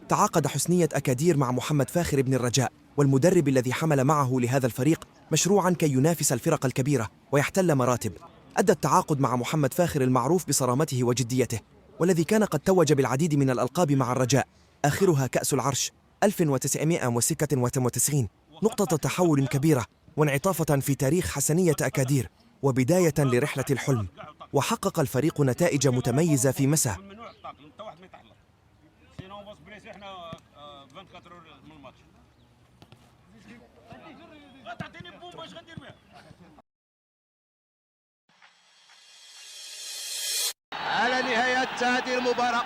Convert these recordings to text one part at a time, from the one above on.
تعاقد حسنية أكادير مع محمد فاخر بن الرجاء والمدرب الذي حمل معه لهذا الفريق مشروعا كي ينافس الفرق الكبيرة ويحتل مراتب. أدى التعاقد مع محمد فاخر المعروف بصرامته وجديته، والذي كان قد توج بالعديد من الألقاب مع الرجاء، آخرها كأس العرش 1996، نقطة تحول كبيرة وانعطافة في تاريخ حسنية أكادير وبداية لرحلة الحلم. وحقق الفريق نتائج متميزة في مسا. على نهاية هذه المباراة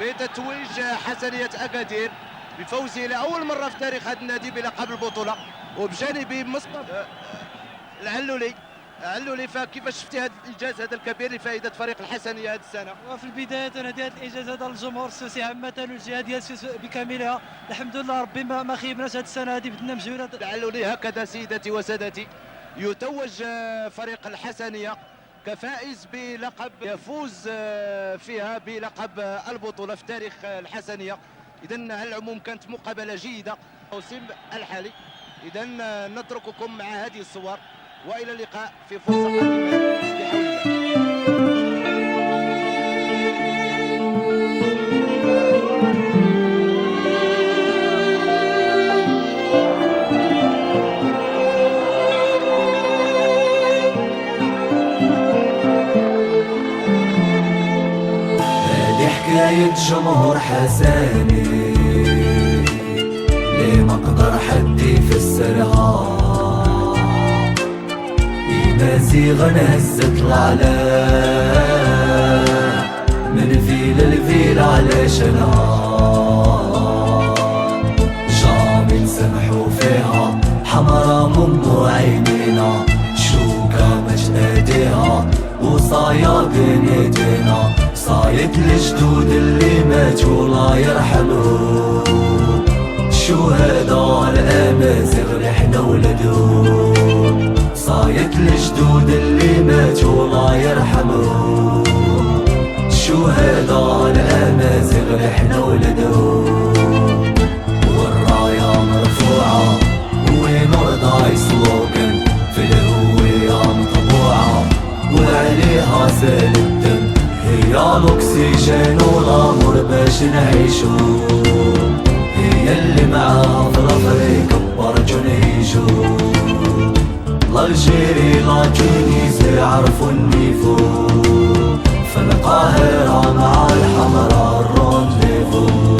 بتتويج حسنية أكادير بفوزه لأول مرة في تاريخ هذا النادي بلقب البطولة، وبجانبه مصطفى العلولي. فكيفاش شفتي هذا الإنجاز هذا الكبير لفائدة فريق الحسنية هذه السنة؟ وفي البداية نهدي هذا الإنجاز هذا للجمهور السوسي عامة والجهة ديال السوس بكاملها. الحمد لله ربي ما خيبناش هذه السنة هذه، بدنا مجهودات. العلولي هكذا سيداتي وسادتي يتوج فريق الحسنية كفائز بلقب، يفوز فيها بلقب البطولة في تاريخ الحسنية. إذن على العموم كانت مقابلة جيدة الموسم الحالي. إذن نترككم مع هذه الصور وإلى اللقاء في فرصة قادمة بحول هذه حكاية جمهور حسني ليه ما قدر حد يفسرها. مزيغ هزت العلا من فيل الفيل علشانها، جامي نسمحو فيها حمرا من عينينا، شوكة مش ايديها وصايد ايدينا، صايد الجدود اللي ماتوا الله يرحمهم، شهداء الامازيغ اللي احنا ولدهم، صايد الجدود اللي ماتوا الله يرحمهم، شهداء الامازيغ اللي احنا ولدهم. والرايه مرفوعه ونرضى سلوغن في الهويه مطبوعه وعليها سال الدم، هي الاكسجين والامر باش نعيشو، هي اللي معاها في الافريق كبر جنيجو، الجيري لا تونيزي يعرفوا النيفو، في القاهرة مع الحمراء الرونديفو.